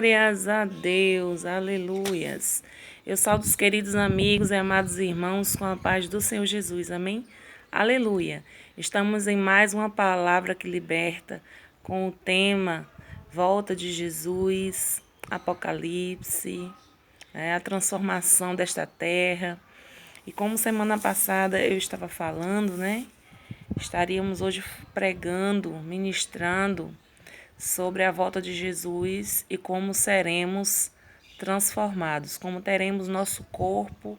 Glórias a Deus, aleluias. Eu saúdo os queridos amigos e amados irmãos com a paz do Senhor Jesus, amém? Aleluia. Estamos em mais uma palavra que liberta com o tema Volta de Jesus, Apocalipse, a transformação desta terra. E como semana passada eu estava falando, estaríamos hoje pregando, ministrando sobre a volta de Jesus e como seremos transformados, como teremos nosso corpo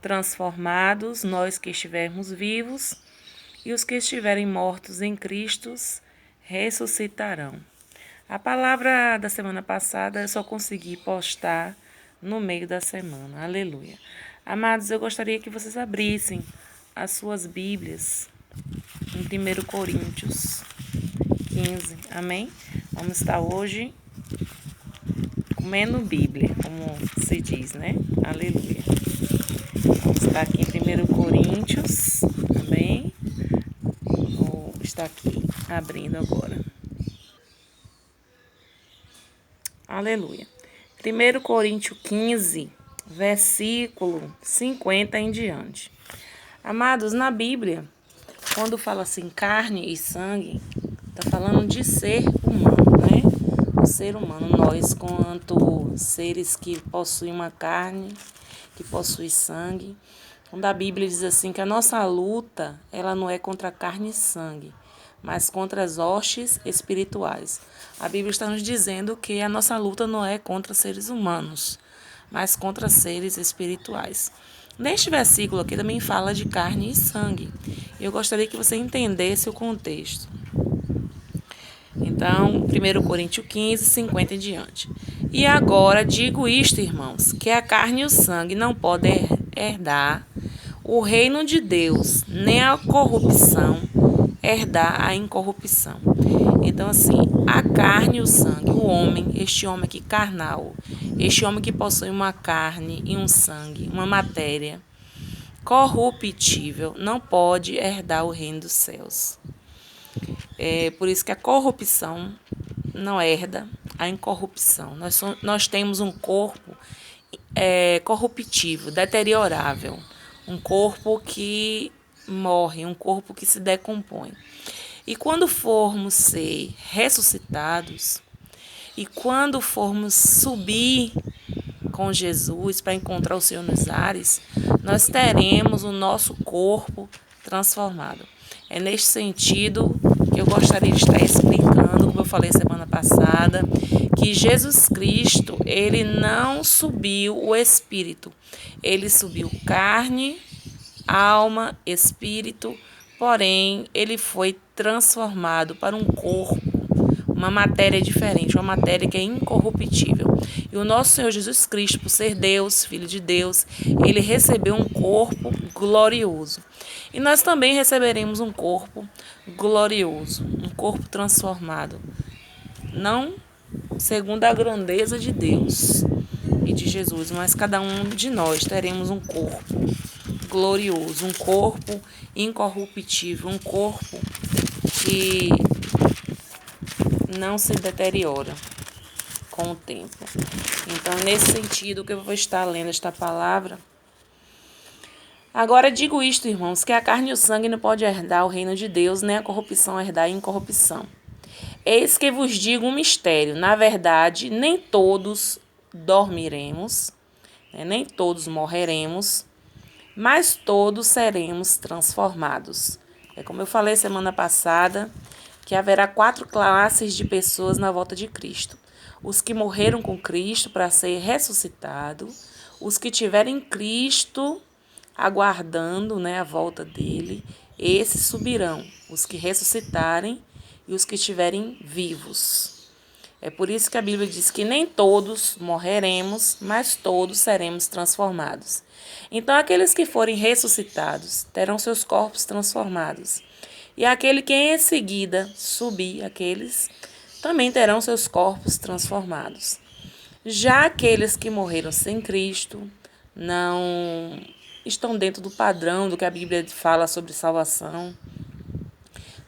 transformados, nós que estivermos vivos e os que estiverem mortos em Cristo ressuscitarão. A palavra da semana passada eu só consegui postar no meio da semana, aleluia. Amados, eu gostaria que vocês abrissem as suas Bíblias em 1 Coríntios 15, amém? Vamos estar hoje comendo Bíblia, como se diz, Aleluia. Vamos estar aqui em 1 Coríntios, amém? Vou estar aqui abrindo agora. Aleluia. 1 Coríntios 15, versículo 50 em diante. Amados, na Bíblia, quando fala assim carne e sangue, está falando de ser humano, O ser humano, nós, quanto seres que possuem uma carne, que possuem sangue. Quando a Bíblia diz assim que a nossa luta, ela não é contra carne e sangue, mas contra as hostes espirituais. A Bíblia está nos dizendo que a nossa luta não é contra seres humanos, mas contra seres espirituais. Neste versículo aqui também fala de carne e sangue. Eu gostaria que você entendesse o contexto. Então, 1 Coríntios 15, 50 em diante. E agora digo isto, irmãos, que a carne e o sangue não podem herdar o reino de Deus, nem a corrupção herdar a incorrupção. Então, assim, a carne e o sangue, o homem, este homem aqui carnal, este homem que possui uma carne e um sangue, uma matéria corruptível, não pode herdar o reino dos céus. É por isso que a corrupção não herda a incorrupção. Nós temos um corpo corruptível, deteriorável, um corpo que morre, um corpo que se decompõe. E quando formos ser ressuscitados, e quando formos subir com Jesus para encontrar o Senhor nos ares, nós teremos o nosso corpo transformado. É neste sentido que eu gostaria de estar explicando, como eu falei semana passada, que Jesus Cristo, ele não subiu o espírito, ele subiu carne, alma, espírito, porém ele foi transformado para um corpo, uma matéria diferente, uma matéria que é incorruptível. E o nosso Senhor Jesus Cristo, por ser Deus, Filho de Deus, ele recebeu um corpo glorioso. E nós também receberemos um corpo glorioso, um corpo transformado. Não segundo a grandeza de Deus e de Jesus, mas cada um de nós teremos um corpo glorioso, um corpo incorruptível, um corpo que não se deteriora com o tempo. Então, nesse sentido que eu vou estar lendo esta palavra. Agora digo isto, irmãos, que a carne e o sangue não podem herdar o reino de Deus, nem a corrupção herdar a incorrupção. Eis que vos digo um mistério. Na verdade, nem todos dormiremos, nem todos morreremos, mas todos seremos transformados. É como eu falei semana passada, que haverá 4 classes de pessoas na volta de Cristo. Os que morreram com Cristo para ser ressuscitados, os que tiverem Cristo aguardando a volta dele, esses subirão, os que ressuscitarem e os que estiverem vivos. É por isso que a Bíblia diz que nem todos morreremos, mas todos seremos transformados. Então, aqueles que forem ressuscitados terão seus corpos transformados. E aquele que em seguida subir, aqueles também terão seus corpos transformados. Já aqueles que morreram sem Cristo não estão dentro do padrão do que a Bíblia fala sobre salvação.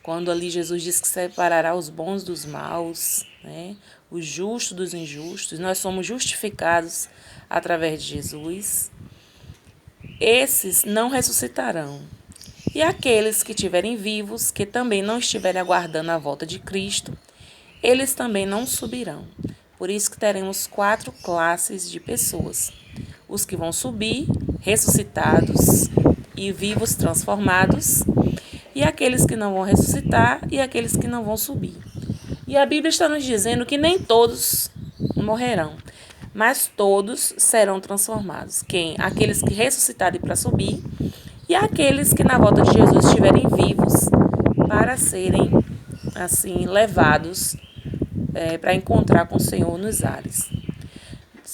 quando ali Jesus diz que separará os bons dos maus, né? Os justos dos injustos. Nós somos justificados através de Jesus. Esses não ressuscitarão. E aqueles que estiverem vivos, que também não estiverem aguardando a volta de Cristo, eles também não subirão. Por isso que teremos 4 classes de pessoas. Os que vão subir, ressuscitados e vivos transformados, e aqueles que não vão ressuscitar e aqueles que não vão subir. E a Bíblia está nos dizendo que nem todos morrerão, mas todos serão transformados. Quem? Aqueles que ressuscitarem para subir e aqueles que na volta de Jesus estiverem vivos para serem assim levados para encontrar com o Senhor nos ares.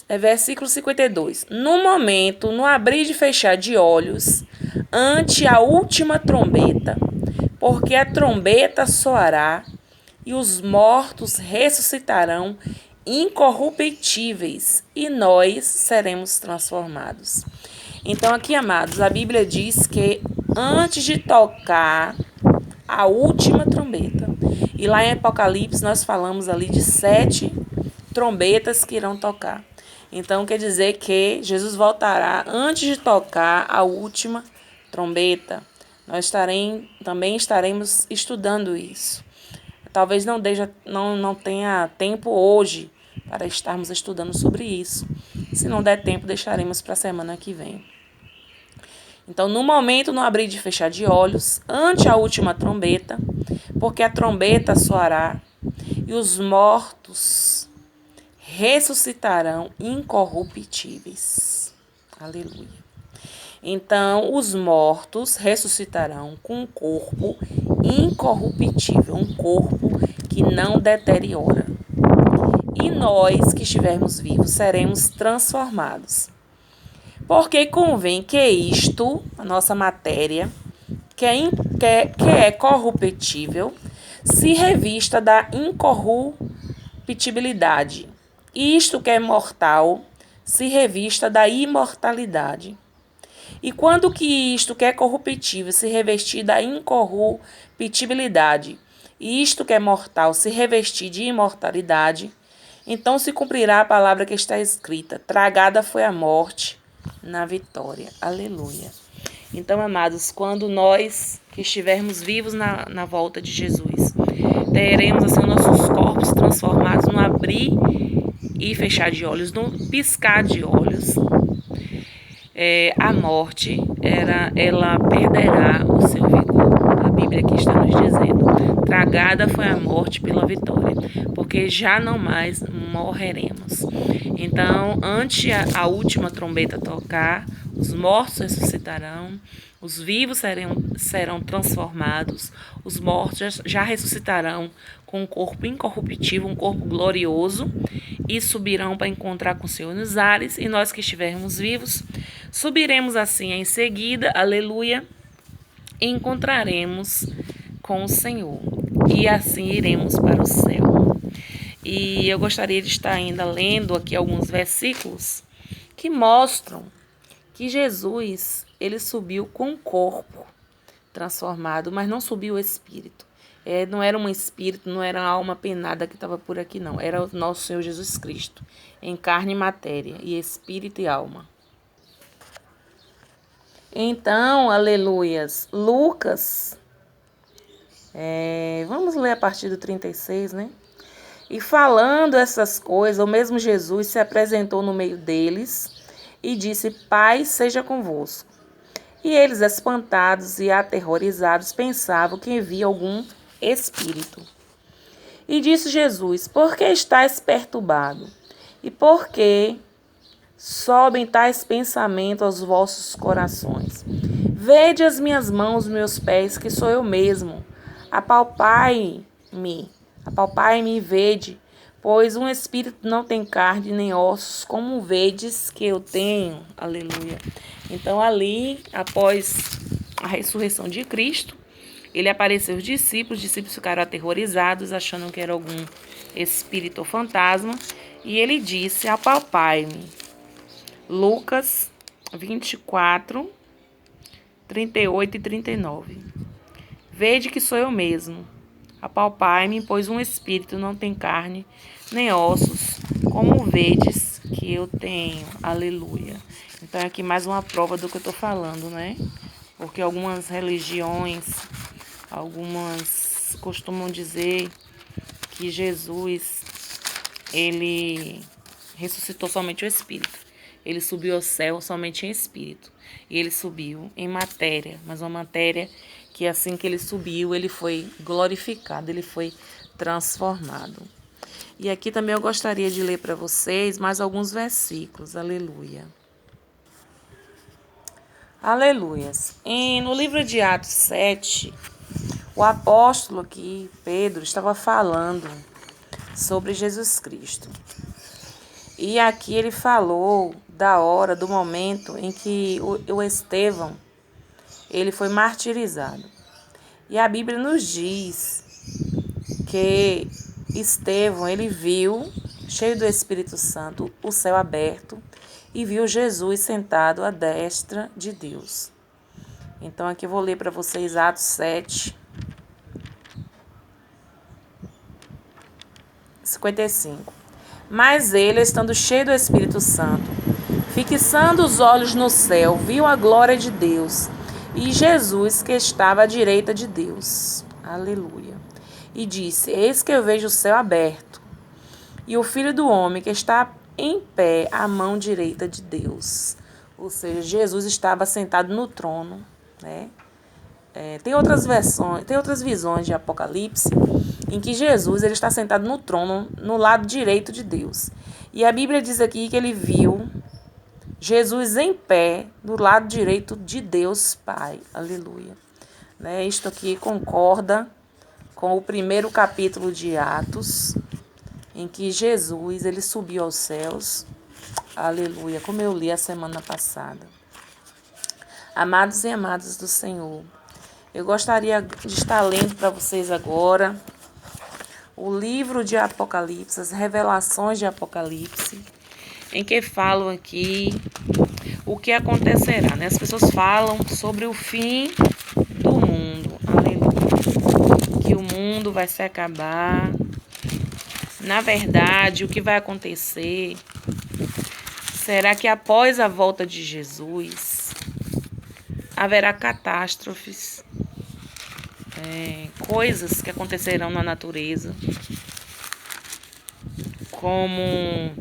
Versículo 52. No momento, no abrir e fechar de olhos, ante a última trombeta, porque a trombeta soará e os mortos ressuscitarão incorruptíveis e nós seremos transformados. Então aqui, amados, a Bíblia diz que antes de tocar a última trombeta, e lá em Apocalipse nós falamos ali de 7 trombetas que irão tocar. Então quer dizer que Jesus voltará antes de tocar a última trombeta. Nós também estaremos estudando isso. Talvez não tenha tempo hoje para estarmos estudando sobre isso. Se não der tempo, deixaremos para a semana que vem. Então, no momento, no abrir e fechar de olhos, ante a última trombeta, porque a trombeta soará e os mortos ressuscitarão incorruptíveis. Aleluia. Então, os mortos ressuscitarão com um corpo incorruptível, um corpo que não deteriora. E nós que estivermos vivos seremos transformados. Porque convém que isto, a nossa matéria, que é corruptível, se revista da incorruptibilidade. Isto que é mortal, se revista da imortalidade. E quando que isto que é corruptível se revestir da incorruptibilidade, e isto que é mortal se revestir de imortalidade, então se cumprirá a palavra que está escrita: tragada foi a morte na vitória. Aleluia. Então, amados, quando nós que estivermos vivos na volta de Jesus, teremos assim nossos corpos transformados no abrir e fechar de olhos, no piscar de olhos. A morte, ela perderá o seu vigor. A Bíblia aqui está nos dizendo: tragada foi a morte pela vitória, porque já não mais morreremos. Então, ante a última trombeta tocar, os mortos ressuscitarão, os vivos serão transformados, os mortos já ressuscitarão com um corpo incorruptível, um corpo glorioso, e subirão para encontrar com o Senhor nos ares, e nós que estivermos vivos, subiremos assim em seguida, aleluia, e encontraremos com o Senhor, e assim iremos para o céu. E eu gostaria de estar ainda lendo aqui alguns versículos que mostram que Jesus, ele subiu com o corpo transformado, mas não subiu o espírito. Não era um espírito, não era uma alma penada que estava por aqui, não. Era o nosso Senhor Jesus Cristo, em carne e matéria, e espírito e alma. Então, aleluias, Lucas, vamos ler a partir do 36, né? E falando essas coisas, o mesmo Jesus se apresentou no meio deles e disse: Paz seja convosco. E eles, espantados e aterrorizados, pensavam que havia algum espírito. E disse Jesus: Por que estáis perturbado? E por que sobem tais pensamentos aos vossos corações? Vede as minhas mãos, meus pés, que sou eu mesmo. Apalpai-me e vede, pois um espírito não tem carne nem ossos, como vedes que eu tenho. Aleluia. Então ali, após a ressurreição de Cristo, ele apareceu aos discípulos, os discípulos ficaram aterrorizados, achando que era algum espírito ou fantasma, e ele disse: apalpai-me. Lucas 24, 38 e 39. Vede que sou eu mesmo. Apalpai-me, pois um espírito não tem carne nem ossos, como vedes que eu tenho. Aleluia. Então, aqui mais uma prova do que eu estou falando, né? Porque algumas religiões, algumas costumam dizer que Jesus, ele ressuscitou somente o espírito. Ele subiu ao céu somente em espírito. E ele subiu em matéria, mas uma matéria que assim que ele subiu, ele foi glorificado, ele foi transformado. E aqui também eu gostaria de ler para vocês mais alguns versículos. Aleluia. Aleluias. E no livro de Atos 7, o apóstolo aqui, Pedro, estava falando sobre Jesus Cristo. E aqui ele falou da hora, do momento em que o Estevão, ele foi martirizado. E a Bíblia nos diz que Estevão, ele viu, cheio do Espírito Santo, o céu aberto e viu Jesus sentado à destra de Deus. Então aqui eu vou ler para vocês Atos 7, 55. Mas ele, estando cheio do Espírito Santo, fixando os olhos no céu, viu a glória de Deus e Jesus que estava à direita de Deus. Aleluia. E disse: Eis que eu vejo o céu aberto e o Filho do Homem que está em pé à mão direita de Deus. Ou seja, Jesus estava sentado no trono, né? Tem outras versões, tem outras visões de Apocalipse em que Jesus ele está sentado no trono, no lado direito de Deus. E a Bíblia diz aqui que ele viu Jesus em pé, do lado direito de Deus Pai. Aleluia. Né? Isto aqui concorda com o primeiro capítulo de Atos, em que Jesus ele subiu aos céus. Aleluia. Como eu li a semana passada. Amados e amadas do Senhor, eu gostaria de estar lendo para vocês agora o livro de Apocalipse, as revelações de Apocalipse, em que falam aqui o que acontecerá, né? As pessoas falam sobre o fim do mundo, aleluia, que o mundo vai se acabar. Na verdade, o que vai acontecer será que após a volta de Jesus haverá catástrofes, coisas que acontecerão na natureza, como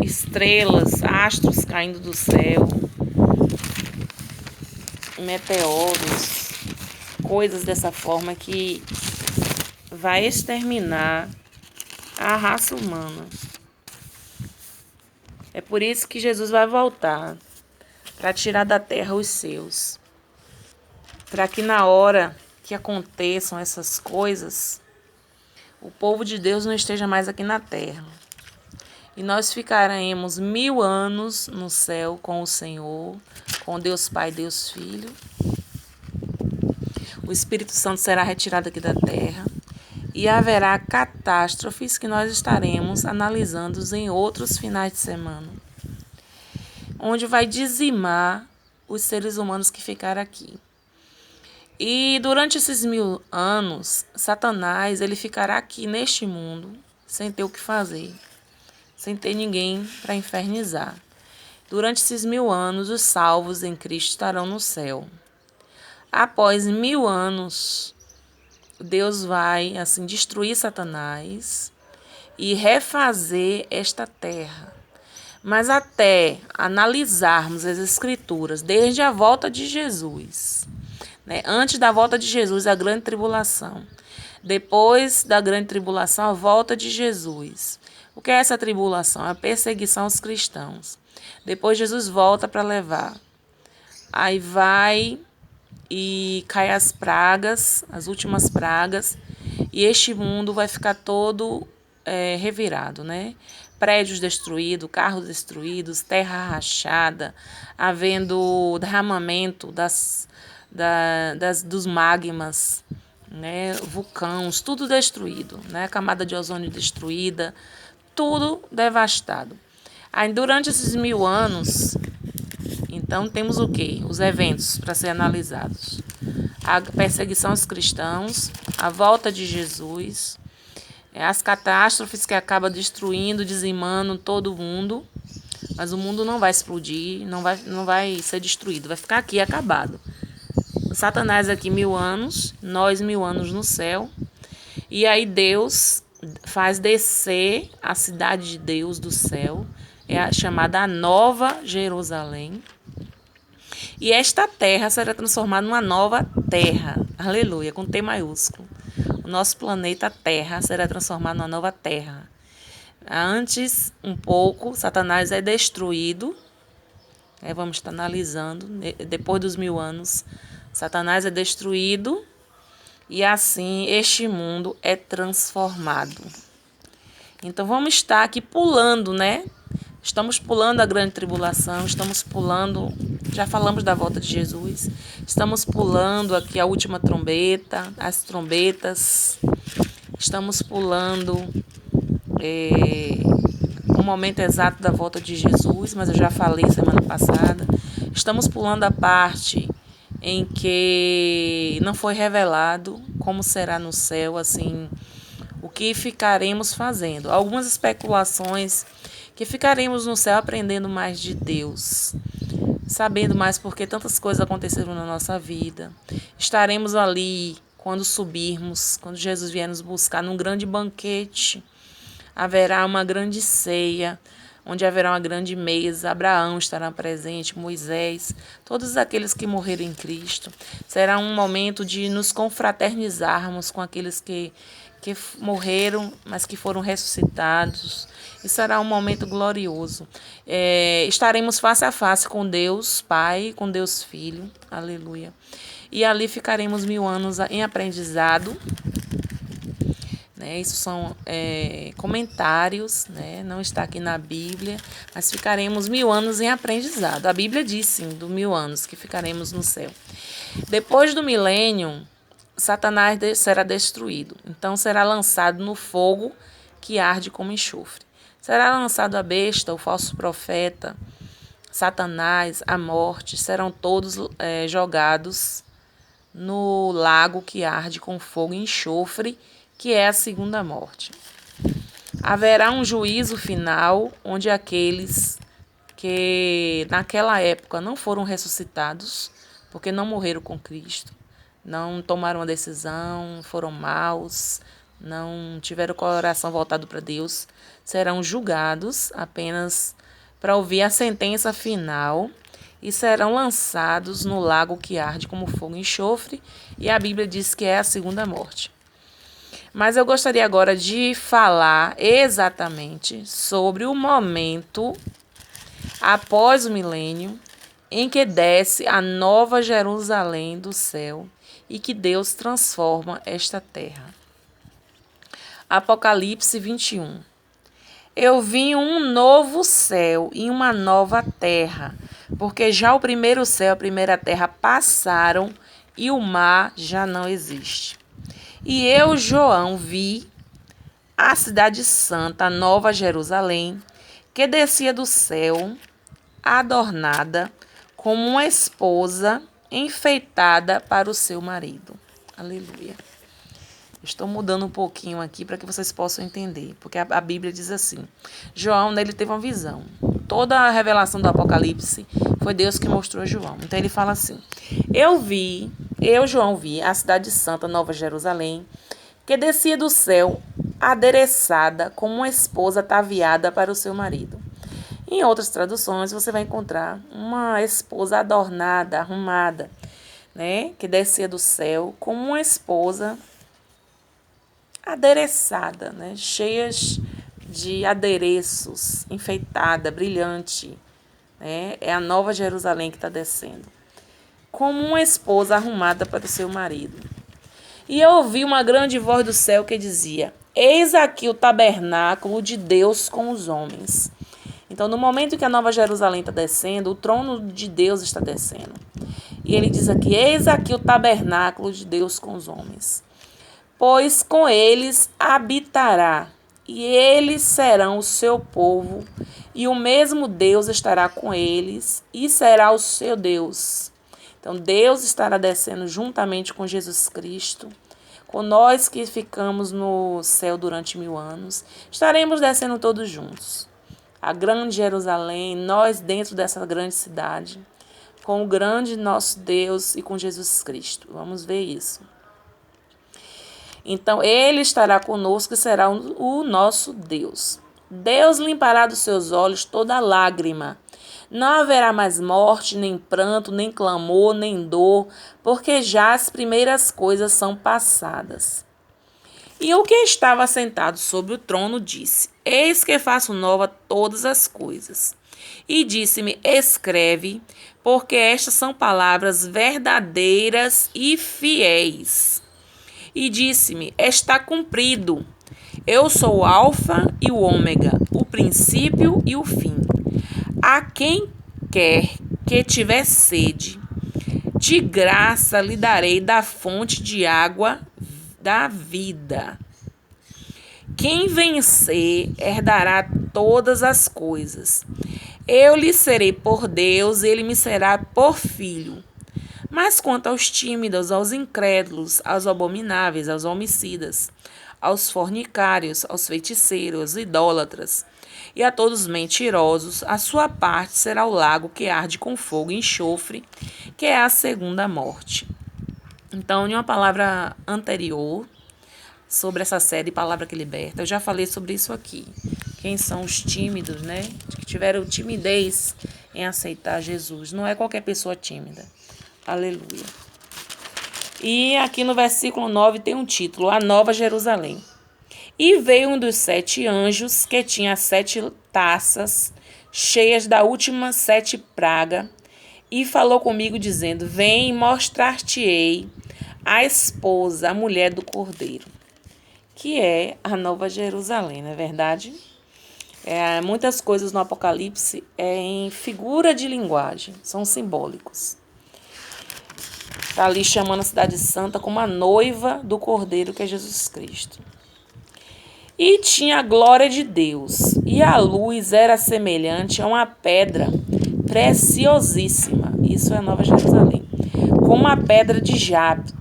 estrelas, astros caindo do céu, meteoros, coisas dessa forma que vai exterminar a raça humana. É por isso que Jesus vai voltar, para tirar da terra os seus, para que na hora que aconteçam essas coisas, o povo de Deus não esteja mais aqui na terra. E nós ficaremos 1000 anos no céu com o Senhor, com Deus Pai e Deus Filho. O Espírito Santo será retirado aqui da terra. E haverá catástrofes que nós estaremos analisando em outros finais de semana, onde vai dizimar os seres humanos que ficaram aqui. E durante esses 1000 anos, Satanás ele ficará aqui neste mundo sem ter o que fazer, sem ter ninguém para infernizar. Durante esses 1000 anos, os salvos em Cristo estarão no céu. Após 1000 anos, Deus vai assim destruir Satanás e refazer esta terra. Mas até analisarmos as Escrituras, desde a volta de Jesus, né? Antes da volta de Jesus, a grande tribulação. Depois da grande tribulação, a volta de Jesus. O que é essa tribulação? É a perseguição aos cristãos. Depois Jesus volta para levar. Aí vai e cai as pragas, as últimas pragas, e este mundo vai ficar todo revirado, né? Prédios destruídos, carros destruídos, terra rachada, havendo derramamento dos magmas, né? Vulcões, tudo destruído, né? Camada de ozônio destruída, tudo devastado. Aí, durante esses 1000 anos, Então, temos o quê? Os eventos para ser analisados. A perseguição aos cristãos, a volta de Jesus, as catástrofes que acabam destruindo, dizimando todo mundo, mas o mundo não vai explodir, não vai ser destruído, vai ficar aqui acabado. Satanás aqui 1000 anos, nós 1000 anos no céu, e aí Deus faz descer a cidade de Deus do céu, é a chamada a Nova Jerusalém, e esta terra será transformada numa nova terra, aleluia, com T maiúsculo. O nosso planeta Terra será transformado numa nova terra. Antes, um pouco, Satanás é destruído. Vamos estar analisando. Depois dos 1000 anos, Satanás é destruído. E assim, este mundo é transformado. Então, vamos estar aqui pulando, né? Estamos pulando a grande tribulação. Estamos pulando... Já falamos da volta de Jesus. Estamos pulando aqui a última trombeta, as trombetas. Estamos pulando o momento exato da volta de Jesus, mas eu já falei semana passada. Estamos pulando a parte em que não foi revelado como será no céu, assim, o que ficaremos fazendo. Algumas especulações que ficaremos no céu aprendendo mais de Deus, sabendo mais porque tantas coisas aconteceram na nossa vida. Estaremos ali quando subirmos, quando Jesus vier nos buscar num grande banquete. Haverá uma grande ceia, onde haverá uma grande mesa. Abraão estará presente, Moisés, todos aqueles que morreram em Cristo. Será um momento de nos confraternizarmos com aqueles que morreram, mas que foram ressuscitados. E será um momento glorioso. Estaremos face a face com Deus Pai, com Deus Filho. Aleluia. E ali ficaremos 1000 anos em aprendizado. Isso são comentários, né? Não está aqui na Bíblia, mas ficaremos 1000 anos em aprendizado. A Bíblia diz, sim, do 1000 anos que ficaremos no céu. Depois do milênio, Satanás será destruído. Então será lançado no fogo que arde como enxofre. Será lançado a besta, o falso profeta, Satanás, a morte, serão todos jogados no lago que arde com fogo e enxofre, que é a segunda morte. Haverá um juízo final, onde aqueles que naquela época não foram ressuscitados, porque não morreram com Cristo, não tomaram uma decisão, foram maus, não tiveram o coração voltado para Deus, serão julgados apenas para ouvir a sentença final e serão lançados no lago que arde como fogo e enxofre, e a Bíblia diz que é a segunda morte. Mas eu gostaria agora de falar exatamente sobre o momento após o milênio em que desce a nova Jerusalém do céu e que Deus transforma esta terra. Apocalipse 21. Eu vi um novo céu e uma nova terra, porque já o primeiro céu e a primeira terra passaram e o mar já não existe. E eu, João, vi a cidade santa, a nova Jerusalém, que descia do céu, adornada como uma esposa enfeitada para o seu marido. Aleluia. Estou mudando um pouquinho aqui para que vocês possam entender, porque a Bíblia diz assim, João, ele teve uma visão. Toda a revelação do Apocalipse foi Deus que mostrou a João. Então ele fala assim, eu, João, vi a cidade santa, Nova Jerusalém, que descia do céu, adereçada como uma esposa ataviada para o seu marido. Em outras traduções, você vai encontrar uma esposa adornada, arrumada, né, que descia do céu como uma esposa adereçada, né, cheias de adereços, enfeitada, brilhante. Né, é a Nova Jerusalém que está descendo. Como uma esposa arrumada para o seu marido. E eu ouvi uma grande voz do céu que dizia, eis aqui o tabernáculo de Deus com os homens. Então, no momento que a Nova Jerusalém está descendo, o trono de Deus está descendo. E ele diz aqui, eis aqui o tabernáculo de Deus com os homens. Pois com eles habitará, e eles serão o seu povo, e o mesmo Deus estará com eles, e será o seu Deus. Então, Deus estará descendo juntamente com Jesus Cristo, com nós que ficamos no céu durante 1000 anos, estaremos descendo todos juntos. A grande Jerusalém, nós dentro dessa grande cidade, com o grande nosso Deus e com Jesus Cristo. Vamos ver isso. Então, ele estará conosco e será o nosso Deus. Deus limpará dos seus olhos toda lágrima. Não haverá mais morte, nem pranto, nem clamor, nem dor, porque já as primeiras coisas são passadas. E o que estava sentado sobre o trono disse: Eis que faço nova todas as coisas. E disse-me: Escreve, porque estas são palavras verdadeiras e fiéis. E disse-me: Está cumprido. Eu sou o Alfa e o Ômega, o princípio e o fim. A quem quer que tiver sede, de graça lhe darei da fonte de água da vida. Quem vencer herdará todas as coisas. Eu lhe serei por Deus, ele me será por filho. Mas quanto aos tímidos, aos incrédulos, aos abomináveis, aos homicidas, aos fornicários, aos feiticeiros, aos idólatras e a todos os mentirosos, a sua parte será o lago que arde com fogo e enxofre, que é a segunda morte. Então, em uma palavra anterior, sobre essa série Palavra que Liberta, eu já falei sobre isso aqui. Quem são os tímidos, né? Que tiveram timidez em aceitar Jesus. Não é qualquer pessoa tímida. Aleluia. E aqui no versículo 9 tem um título: A Nova Jerusalém. E veio um dos 7 anjos, que tinha 7 taças, cheias da última 7 praga, e falou comigo, dizendo: Vem, mostrar-te-ei a esposa, a mulher do Cordeiro, que é a Nova Jerusalém, não é verdade? Muitas coisas no Apocalipse em figura de linguagem, são simbólicos. Está ali chamando a cidade santa como a noiva do Cordeiro, que é Jesus Cristo. E tinha a glória de Deus, e a luz era semelhante a uma pedra preciosíssima. Isso é a Nova Jerusalém. Como uma pedra de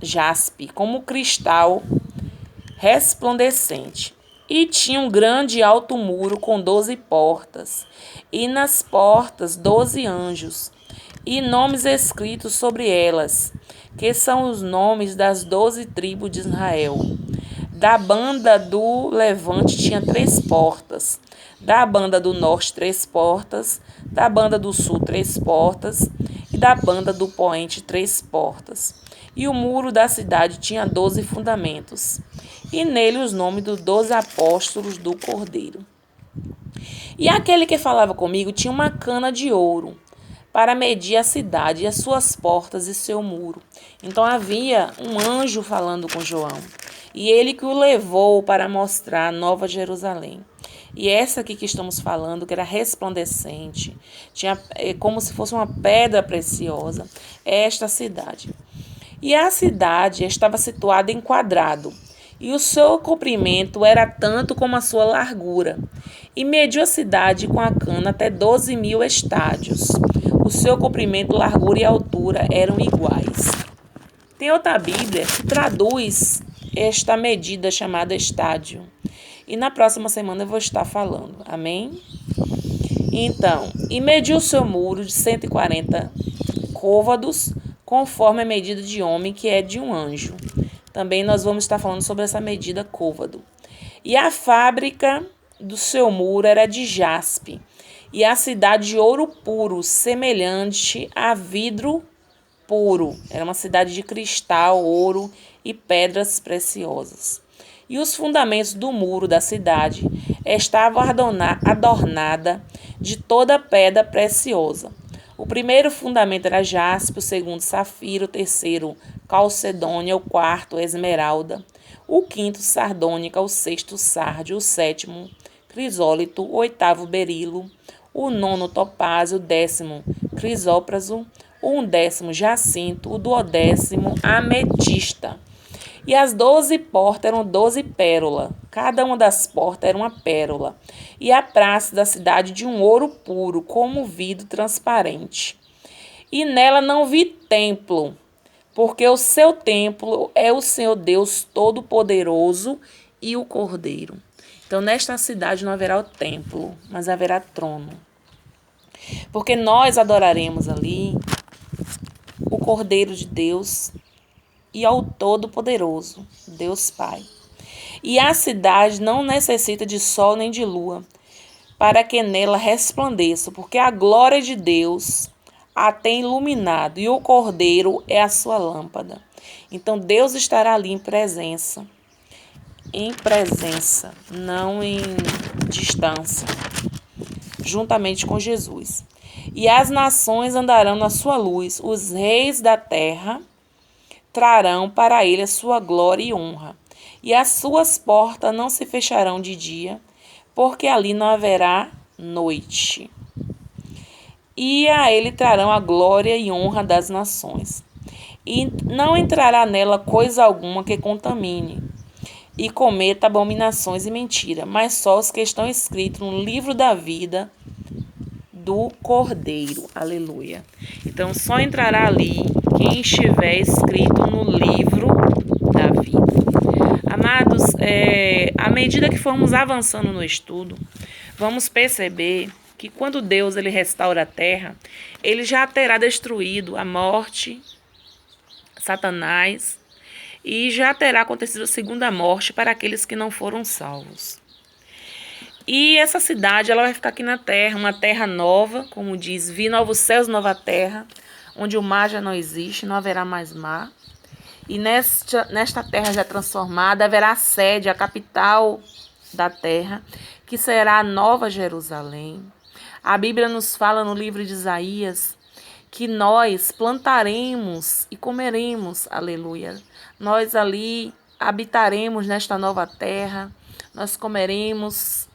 jaspe, como cristal resplandecente. E tinha um grande e alto muro com 12 portas, e nas portas 12 anjos, e nomes escritos sobre elas, que são os nomes das 12 tribos de Israel. Da banda do levante tinha 3 portas, da banda do norte 3 portas, da banda do sul 3 portas, e da banda do poente 3 portas. E o muro da cidade tinha 12 fundamentos, e nele os nomes dos 12 apóstolos do Cordeiro. E aquele que falava comigo tinha uma cana de ouro, para medir a cidade e as suas portas e seu muro. Então havia um anjo falando com João, e ele que o levou para mostrar a Nova Jerusalém. E essa aqui que estamos falando, que era resplandecente, tinha como se fosse uma pedra preciosa, é esta cidade. E a cidade estava situada em quadrado, e o seu comprimento era tanto como a sua largura. E mediu a cidade com a cana até 12.000 estádios. O seu comprimento, largura e altura eram iguais. Tem outra Bíblia que traduz esta medida chamada estádio. E na próxima semana eu vou estar falando. Amém? Então, e mediu o seu muro de 140 côvados, conforme a medida de homem, que é de um anjo. Também nós vamos estar falando sobre essa medida côvado. E a fábrica do seu muro era de jaspe, e a cidade de ouro puro, semelhante a vidro puro. Era uma cidade de cristal, ouro e pedras preciosas. E os fundamentos do muro da cidade estavam adornada de toda pedra preciosa. O primeiro fundamento era jaspe, o segundo safiro, o terceiro calcedônia, o quarto esmeralda, o quinto sardônica, o sexto sárdio, o sétimo crisólito, o oitavo berilo, o nono topázio, o 10º crisópraso, o 11º jacinto, o 12º ametista. E as 12 portas eram 12 pérolas. Cada uma das portas era uma pérola. E a praça da cidade de um ouro puro, como vidro transparente. E nela não vi templo, porque o seu templo é o Senhor Deus Todo-Poderoso e o Cordeiro. Então, nesta cidade não haverá o templo, mas haverá trono. Porque nós adoraremos ali o Cordeiro de Deus e ao Todo-Poderoso, Deus Pai. E a cidade não necessita de sol nem de lua, para que nela resplandeça, porque a glória de Deus a tem iluminado, e o Cordeiro é a sua lâmpada. Então Deus estará ali em presença, não em distância, juntamente com Jesus. E as nações andarão na sua luz, os reis da terra trarão para ele a sua glória e honra, e as suas portas não se fecharão de dia, porque ali não haverá noite. E a ele trarão a glória e honra das nações. E não entrará nela coisa alguma que contamine e cometa abominações e mentira, mas só os que estão escritos no livro da vida do Cordeiro. Aleluia. Então, só entrará ali quem estiver escrito no livro da vida. Amados, à medida que formos avançando no estudo, vamos perceber que quando Deus ele restaura a terra, ele já terá destruído a morte, Satanás, e já terá acontecido a segunda morte para aqueles que não foram salvos. E essa cidade ela vai ficar aqui na terra, uma terra nova, como diz, vi novos céus, nova terra, onde o mar já não existe, não haverá mais mar. E nesta terra já transformada haverá a sede, a capital da terra, que será a Nova Jerusalém. A Bíblia nos fala no livro de Isaías que nós plantaremos e comeremos, aleluia. Nós ali habitaremos nesta nova terra, nós comeremos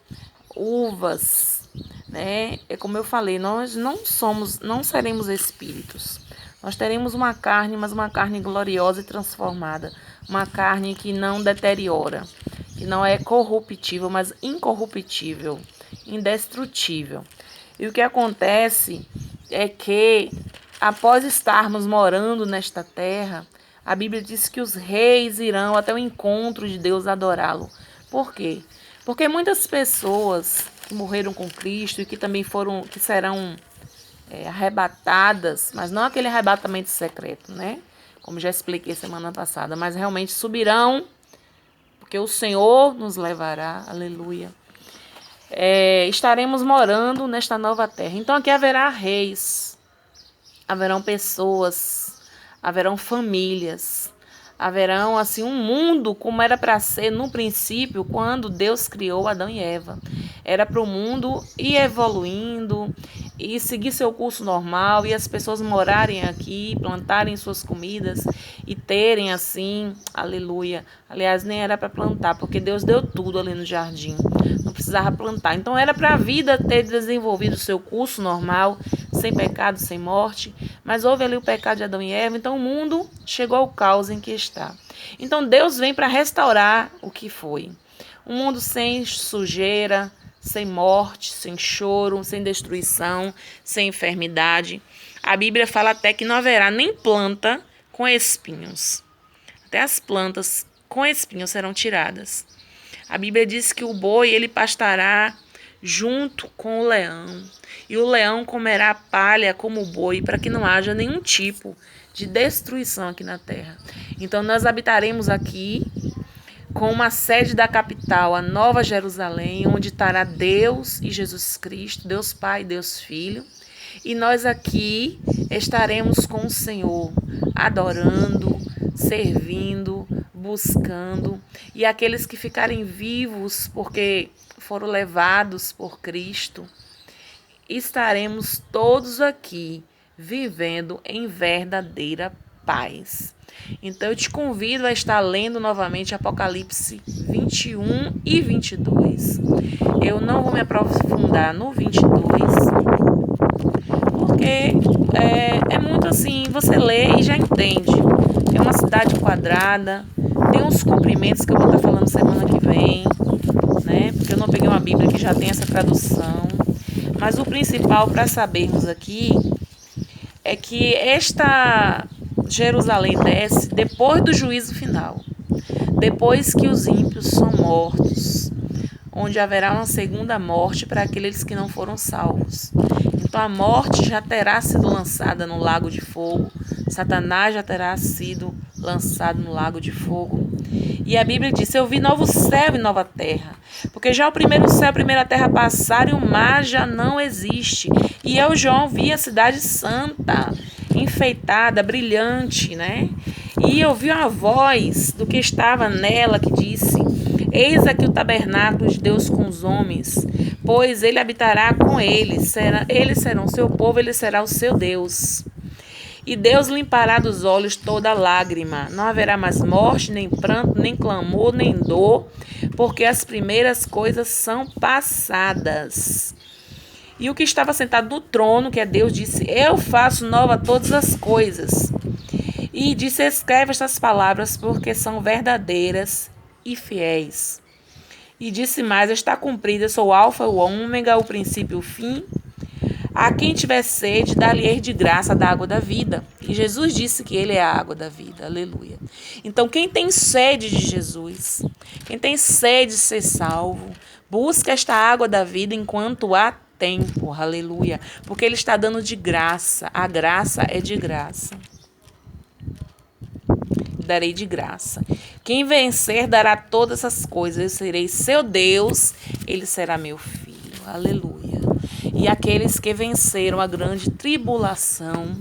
uvas, né? É como eu falei, nós não seremos espíritos. Nós teremos uma carne, mas uma carne gloriosa e transformada, uma carne que não deteriora, que não é corruptível, mas incorruptível, indestrutível. E o que acontece é que, após estarmos morando nesta terra, a Bíblia diz que os reis irão até o encontro de Deus adorá-lo. Por quê? Porque muitas pessoas que morreram com Cristo e que também serão arrebatadas, mas não aquele arrebatamento secreto, né? Como já expliquei semana passada, mas realmente subirão, porque o Senhor nos levará, aleluia. Estaremos morando nesta nova terra. Então aqui haverá reis, haverão pessoas, haverão famílias, haverão assim um mundo como era para ser no princípio, quando Deus criou Adão e Eva. Era para o mundo ir evoluindo e seguir seu curso normal, e as pessoas morarem aqui, plantarem suas comidas e terem assim, aleluia. Aliás, nem era para plantar, porque Deus deu tudo ali no jardim, não precisava plantar. Então era para a vida ter desenvolvido seu curso normal, sem pecado, sem morte, mas houve ali o pecado de Adão e Eva, então o mundo chegou ao caos em que está. Então Deus vem para restaurar o que foi. Um mundo sem sujeira, sem morte, sem choro, sem destruição, sem enfermidade. A Bíblia fala até que não haverá nem planta com espinhos. Até as plantas com espinhos serão tiradas. A Bíblia diz que o boi ele pastará junto com o leão, e o leão comerá palha como o boi, para que não haja nenhum tipo de destruição aqui na terra. Então nós habitaremos aqui com uma sede da capital, a Nova Jerusalém, onde estará Deus e Jesus Cristo, Deus Pai e Deus Filho. E nós aqui estaremos com o Senhor, adorando, servindo, buscando. E aqueles que ficarem vivos, porque foram levados por Cristo, estaremos todos aqui vivendo em verdadeira paz. Então eu te convido a estar lendo novamente Apocalipse 21 e 22. Eu não vou me aprofundar no 22, porque é muito assim, você lê e já entende. É uma cidade quadrada, Tem uns cumprimentos que eu vou estar falando semana que vem, né? Porque eu não peguei uma Bíblia que já tem essa tradução. Mas o principal para sabermos aqui é que esta Jerusalém desce depois do juízo final, depois que os ímpios são mortos, onde haverá uma segunda morte para aqueles que não foram salvos. Então a morte já terá sido lançada no lago de fogo, Satanás já terá sido lançado no lago de fogo. E a Bíblia diz: eu vi novo céu e nova terra, porque já o primeiro céu e a primeira terra passaram e o mar já não existe. E eu, João, vi a cidade santa, enfeitada, brilhante, né? E eu vi uma voz do que estava nela que disse: eis aqui o tabernáculo de Deus com os homens, pois ele habitará com eles, eles serão seu povo, ele será o seu Deus. E Deus limpará dos olhos toda lágrima. Não haverá mais morte, nem pranto, nem clamor, nem dor, porque as primeiras coisas são passadas. E o que estava sentado no trono, que é Deus, disse: eu faço nova todas as coisas. E disse: escreve estas palavras, porque são verdadeiras e fiéis. E disse mais: está cumprida, sou o alfa e o ômega, o princípio e o fim. A quem tiver sede, dá-lhe de graça da água da vida. E Jesus disse que ele é a água da vida. Aleluia. Então, quem tem sede de Jesus, quem tem sede de ser salvo, busca esta água da vida enquanto há tempo. Aleluia. Porque ele está dando de graça. A graça é de graça. Darei de graça. Quem vencer dará todas as coisas. Eu serei seu Deus, ele será meu filho. Aleluia. E aqueles que venceram a grande tribulação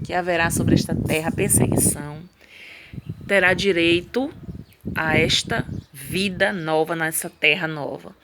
que haverá sobre esta terra, perseguição, terá direito a esta vida nova nessa terra nova.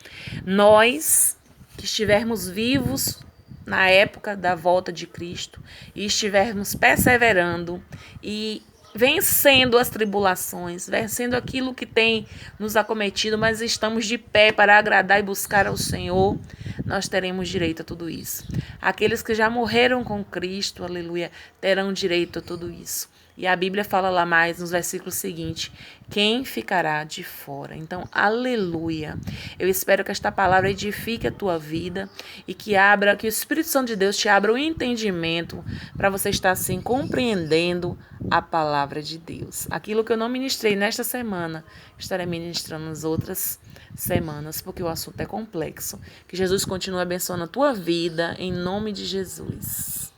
Nós que estivermos vivos na época da volta de Cristo e estivermos perseverando e vencendo as tribulações, vencendo aquilo que tem nos acometido, mas estamos de pé para agradar e buscar ao Senhor, nós teremos direito a tudo isso. Aqueles que já morreram com Cristo, aleluia, terão direito a tudo isso. E a Bíblia fala lá mais nos versículos seguintes: quem ficará de fora? Então, aleluia. Eu espero que esta palavra edifique a tua vida e que o Espírito Santo de Deus te abra o entendimento para você estar assim compreendendo a palavra de Deus. Aquilo que eu não ministrei nesta semana, estarei ministrando nas outras semanas, porque o assunto é complexo. Que Jesus continue abençoando a tua vida, em nome de Jesus.